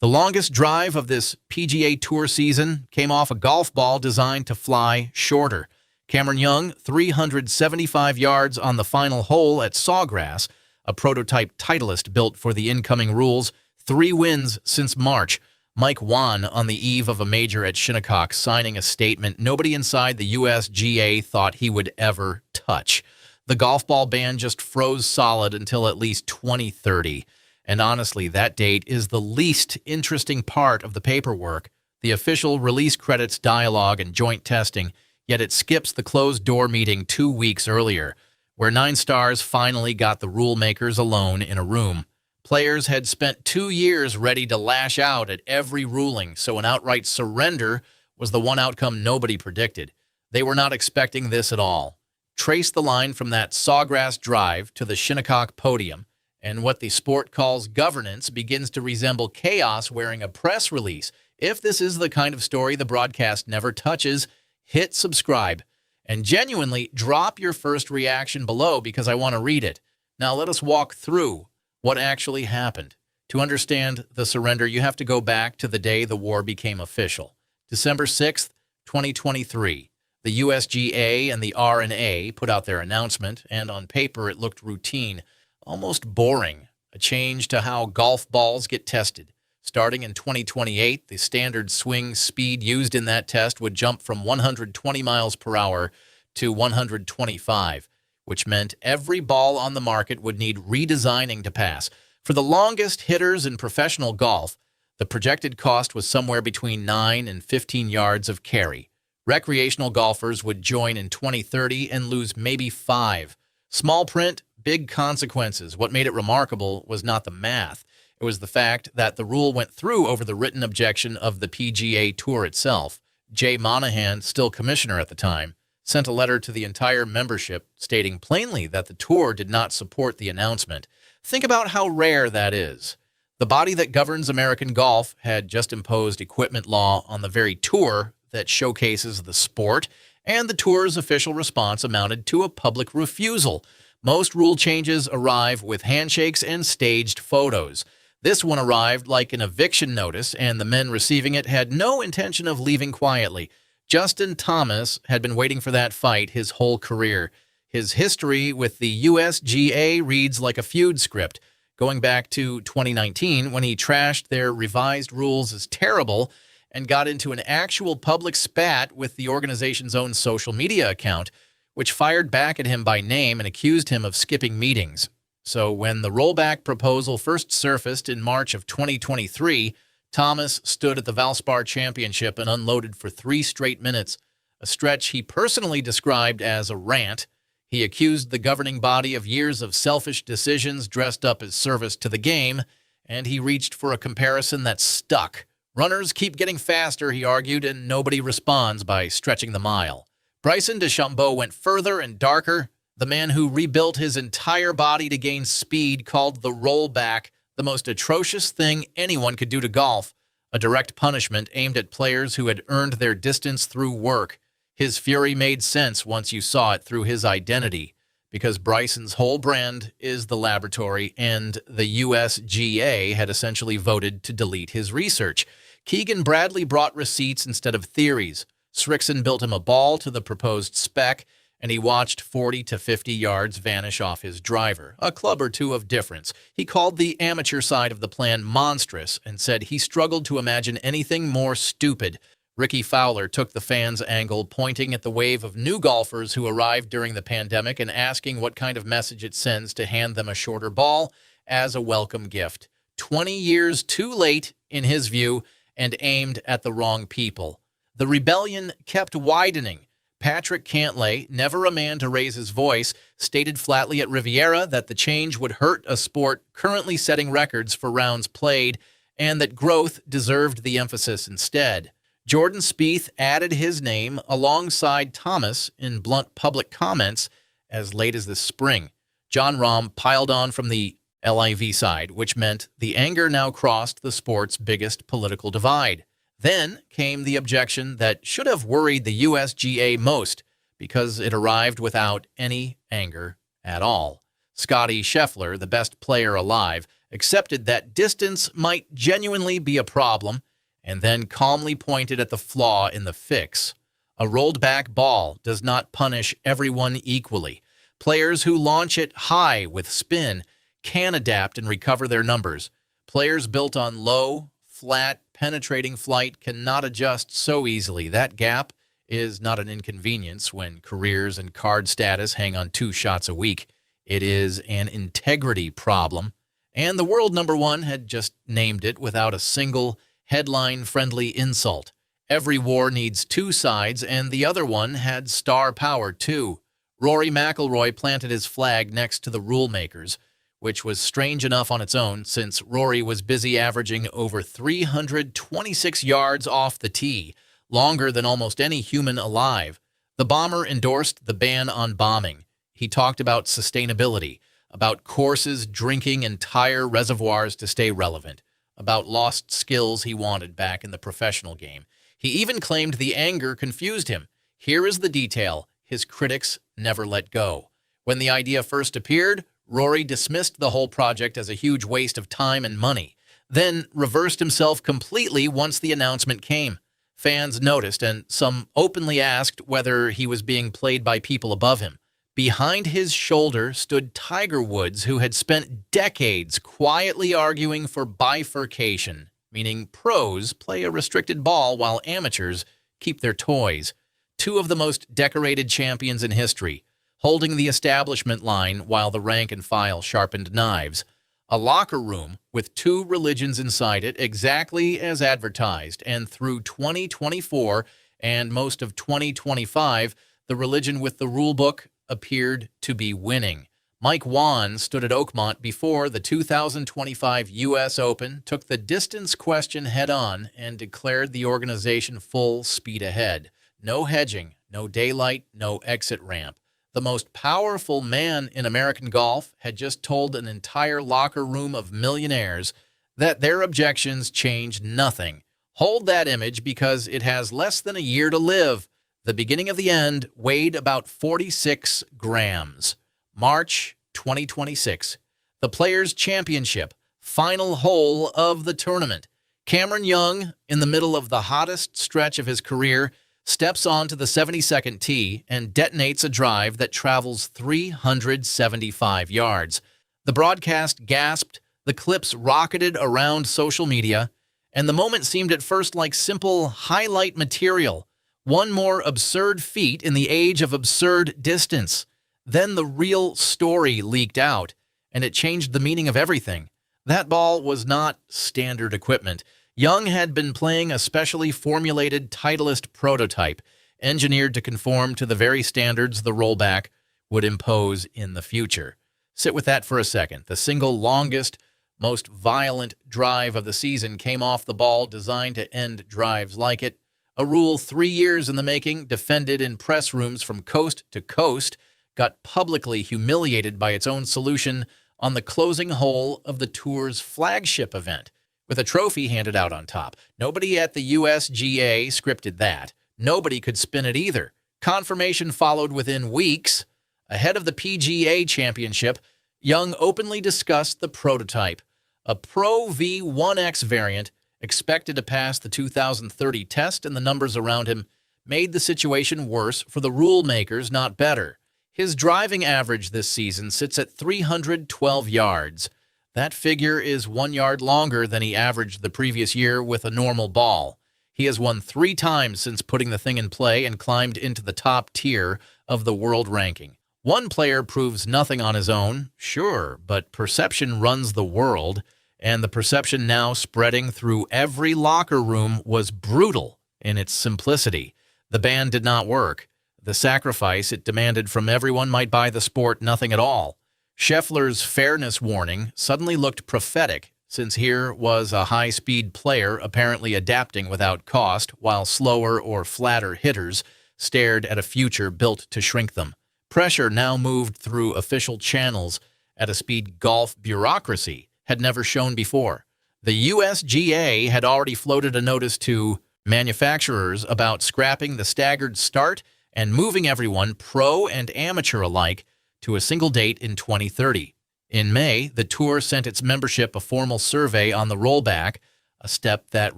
The longest drive of this PGA Tour season came off a golf ball designed to fly shorter. Cameron Young, 375 yards on the final hole at Sawgrass, a prototype Titleist built for the incoming rules, 3 wins since March. Mike Wan on the eve of a major at Shinnecock, signing a statement nobody inside the USGA thought he would ever touch. The golf ball ban just froze solid until at least 2030. And honestly, that date is the least interesting part of the paperwork, the official release credits dialogue and joint testing, yet it skips the closed-door meeting 2 weeks earlier, where 9 Stars finally got the rule makers alone in a room. Players had spent 2 years ready to lash out at every ruling, so an outright surrender was the one outcome nobody predicted. They were not expecting this at all. Trace the line from that Sawgrass drive to the Shinnecock podium, and what the sport calls governance begins to resemble chaos wearing a press release. If this is the kind of story the broadcast never touches, hit subscribe. And genuinely drop your first reaction below because I want to read it. Now let us walk through what actually happened. To understand the surrender, you have to go back to the day the war became official. December 6th, 2023. The USGA and the R&A put out their announcement, and on paper it looked routine. Almost boring, a change to how golf balls get tested. Starting in 2028, the standard swing speed used in that test would jump from 120 miles per hour to 125, which meant every ball on the market would need redesigning to pass. For the longest hitters in professional golf, the projected cost was somewhere between 9 and 15 yards of carry. Recreational golfers would join in 2030 and lose maybe 5. Small print, big consequences. What made it remarkable was not the math. It was the fact that the rule went through over the written objection of the PGA Tour itself. Jay Monahan, still commissioner at the time, sent a letter to the entire membership stating plainly that the tour did not support the announcement. Think about how rare that is. The body that governs American golf had just imposed equipment law on the very tour that showcases the sport, and the tour's official response amounted to a public refusal. Most rule changes arrive with handshakes and staged photos. This one arrived like an eviction notice, and the men receiving it had no intention of leaving quietly. Justin Thomas had been waiting for that fight his whole career. His history with the USGA reads like a feud script, going back to 2019 when he trashed their revised rules as terrible and got into an actual public spat with the organization's own social media account, which fired back at him by name and accused him of skipping meetings. So when the rollback proposal first surfaced in March of 2023, Thomas stood at the Valspar Championship and unloaded for 3 straight minutes, a stretch he personally described as a rant. He accused the governing body of years of selfish decisions dressed up as service to the game, and he reached for a comparison that stuck. Runners keep getting faster, he argued, and nobody responds by stretching the mile. Bryson DeChambeau went further and darker. The man who rebuilt his entire body to gain speed called the rollback the most atrocious thing anyone could do to golf, a direct punishment aimed at players who had earned their distance through work. His fury made sense once you saw it through his identity, because Bryson's whole brand is the laboratory, and the USGA had essentially voted to delete his research. Keegan Bradley brought receipts instead of theories. Srixon built him a ball to the proposed spec, and he watched 40 to 50 yards vanish off his driver, a club or two of difference. He called the amateur side of the plan monstrous and said he struggled to imagine anything more stupid. Ricky Fowler took the fans' angle, pointing at the wave of new golfers who arrived during the pandemic and asking what kind of message it sends to hand them a shorter ball as a welcome gift. 20 years too late, in his view, and aimed at the wrong people. The rebellion kept widening. Patrick Cantlay, never a man to raise his voice, stated flatly at Riviera that the change would hurt a sport currently setting records for rounds played and that growth deserved the emphasis instead. Jordan Spieth added his name alongside Thomas in blunt public comments as late as this spring. John Rahm piled on from the LIV side, which meant the anger now crossed the sport's biggest political divide. Then came the objection that should have worried the USGA most because it arrived without any anger at all. Scottie Scheffler, the best player alive, accepted that distance might genuinely be a problem, and then calmly pointed at the flaw in the fix. A rolled-back ball does not punish everyone equally. Players who launch it high with spin can adapt and recover their numbers. Players built on low, flat, penetrating flight cannot adjust so easily. That gap is not an inconvenience when careers and card status hang on 2 shots a week. It is an integrity problem, and the world number one had just named it without a single headline-friendly insult. Every war needs 2 sides, and the other one had star power too. Rory McIlroy planted his flag next to the rule makers, which was strange enough on its own since Rory was busy averaging over 326 yards off the tee, longer than almost any human alive. The bomber endorsed the ban on bombing. He talked about sustainability, about courses drinking entire reservoirs to stay relevant, about lost skills he wanted back in the professional game. He even claimed the anger confused him. Here is the detail his critics never let go. When the idea first appeared, Rory dismissed the whole project as a huge waste of time and money, then reversed himself completely once the announcement came. Fans noticed, and some openly asked whether he was being played by people above him. Behind his shoulder stood Tiger Woods, who had spent decades quietly arguing for bifurcation, meaning pros play a restricted ball while amateurs keep their toys. 2 of the most decorated champions in history, holding the establishment line while the rank and file sharpened knives. A locker room with 2 religions inside it, exactly as advertised, and through 2024 and most of 2025, the religion with the rulebook appeared to be winning. Mike Wan stood at Oakmont before the 2025 U.S. Open, took the distance question head-on, and declared the organization full speed ahead. No hedging, no daylight, no exit ramp. The most powerful man in American golf had just told an entire locker room of millionaires that their objections changed nothing. Hold that image because it has less than a year to live. The beginning of the end weighed about 46 grams. March 2026. The Players' Championship, final hole of the tournament. Cameron Young, in the middle of the hottest stretch of his career, steps onto the 72nd tee and detonates a drive that travels 375 yards. The broadcast gasped, the clips rocketed around social media, and the moment seemed at first like simple highlight material. One more absurd feat in the age of absurd distance. Then the real story leaked out, and it changed the meaning of everything. That ball was not standard equipment. Young had been playing a specially formulated Titleist prototype, engineered to conform to the very standards the rollback would impose in the future. Sit with that for a second. The single longest, most violent drive of the season came off the ball designed to end drives like it. A rule 3 years in the making, defended in press rooms from coast to coast, got publicly humiliated by its own solution on the closing hole of the tour's flagship event, with a trophy handed out on top. Nobody at the USGA scripted that. Nobody could spin it either. Confirmation followed within weeks. Ahead of the PGA Championship, Young openly discussed the prototype, a Pro V1X variant expected to pass the 2030 test, and the numbers around him made the situation worse for the rule makers, not better. His driving average this season sits at 312 yards. That figure is 1 yard longer than he averaged the previous year with a normal ball. He has won 3 times since putting the thing in play and climbed into the top tier of the world ranking. One player proves nothing on his own, sure, but perception runs the world, and the perception now spreading through every locker room was brutal in its simplicity. The ban did not work. The sacrifice it demanded from everyone might buy the sport nothing at all. Scheffler's fairness warning suddenly looked prophetic, since here was a high-speed player apparently adapting without cost, while slower or flatter hitters stared at a future built to shrink them. Pressure now moved through official channels at a speed golf bureaucracy had never shown before. The USGA had already floated a notice to manufacturers about scrapping the staggered start and moving everyone, pro and amateur alike, to a single date in 2030. In May, the tour sent its membership a formal survey on the rollback, a step that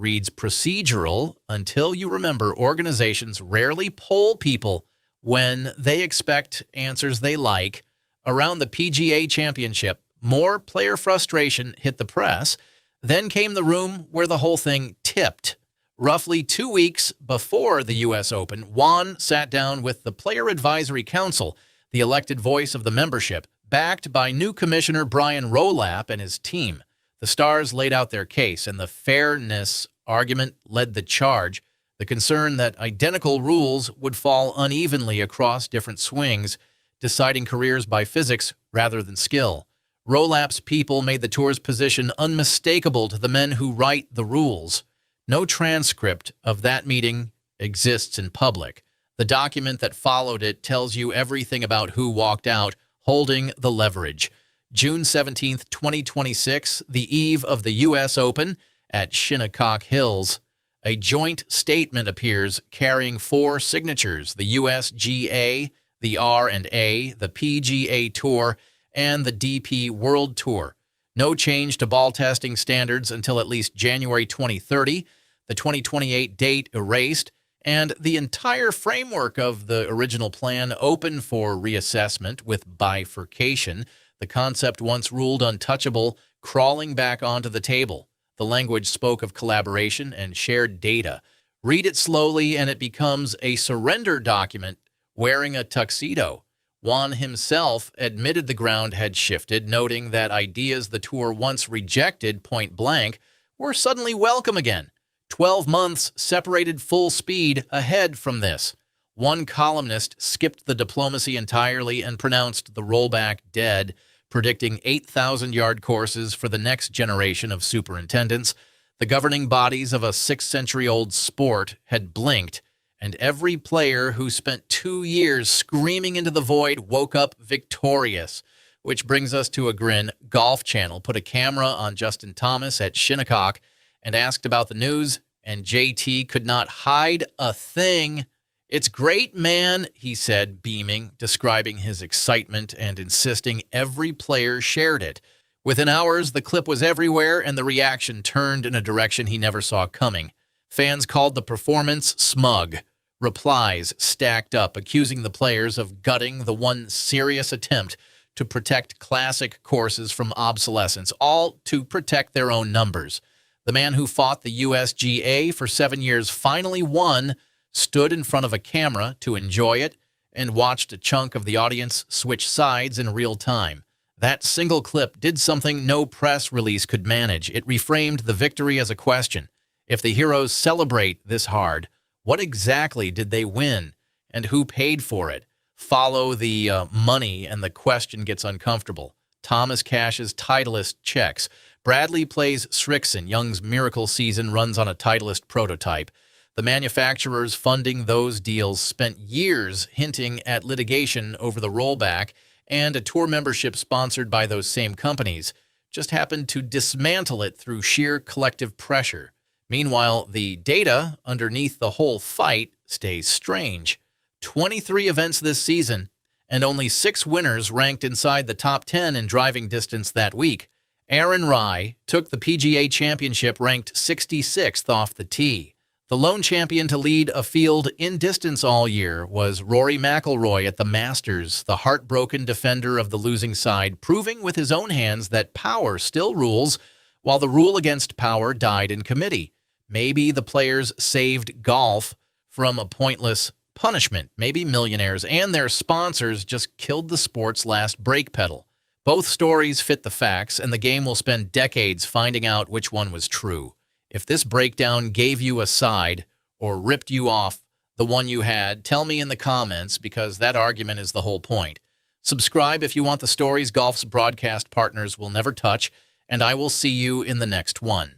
reads procedural until you remember organizations rarely poll people when they expect answers they like. Around the PGA Championship, more player frustration hit the press. Then came the room where the whole thing tipped. Roughly 2 weeks before the U.S. Open, Juan sat down with the Player Advisory Council, the elected voice of the membership, backed by new Commissioner Brian Rollback and his team. The stars laid out their case, and the fairness argument led the charge, the concern that identical rules would fall unevenly across different swings, deciding careers by physics rather than skill. Rollback's people made the tour's position unmistakable to the men who write the rules. No transcript of that meeting exists in public. The document that followed it tells you everything about who walked out holding the leverage. June 17, 2026, the eve of the U.S. Open at Shinnecock Hills. A joint statement appears carrying 4 signatures: the USGA, the R&A, the PGA Tour, and the DP World Tour. No change to ball testing standards until at least January 2030, the 2028 date erased, and the entire framework of the original plan open for reassessment with bifurcation, the concept once ruled untouchable crawling back onto the table. The language spoke of collaboration and shared data. Read it slowly and it becomes a surrender document wearing a tuxedo. Juan himself admitted the ground had shifted, noting that ideas the tour once rejected point blank were suddenly welcome again. 12 months separated full speed ahead from this. One columnist skipped the diplomacy entirely and pronounced the rollback dead, predicting 8,000-yard courses for the next generation of superintendents. The governing bodies of a 6-century-old sport had blinked, and every player who spent 2 years screaming into the void woke up victorious. Which brings us to a grin. Golf Channel put a camera on Justin Thomas at Shinnecock and asked about the news, and JT could not hide a thing. "It's great, man," he said, beaming, describing his excitement and insisting every player shared it. Within hours, the clip was everywhere, and the reaction turned in a direction he never saw coming. Fans called the performance smug. Replies stacked up, accusing the players of gutting the one serious attempt to protect classic courses from obsolescence, all to protect their own numbers. The man who fought the USGA for 7 years finally won, stood in front of a camera to enjoy it, and watched a chunk of the audience switch sides in real time. That single clip did something no press release could manage. It reframed the victory as a question. If the heroes celebrate this hard, what exactly did they win, and who paid for it? Follow the money, and the question gets uncomfortable. Thomas cashes Titleist checks. Bradley plays Srixon. Young's miracle season runs on a Titleist prototype. The manufacturers funding those deals spent years hinting at litigation over the rollback, and a tour membership sponsored by those same companies just happened to dismantle it through sheer collective pressure. Meanwhile, the data underneath the whole fight stays strange. 23 events this season, and only 6 winners ranked inside the top 10 in driving distance that week. Aaron Rai took the PGA Championship ranked 66th off the tee. The lone champion to lead a field in distance all year was Rory McIlroy at the Masters, the heartbroken defender of the losing side, proving with his own hands that power still rules, while the rule against power died in committee. Maybe the players saved golf from a pointless punishment. Maybe millionaires and their sponsors just killed the sport's last brake pedal. Both stories fit the facts, and the game will spend decades finding out which one was true. If this breakdown gave you a side or ripped you off the one you had, tell me in the comments, because that argument is the whole point. Subscribe if you want the stories golf's broadcast partners will never touch, and I will see you in the next one.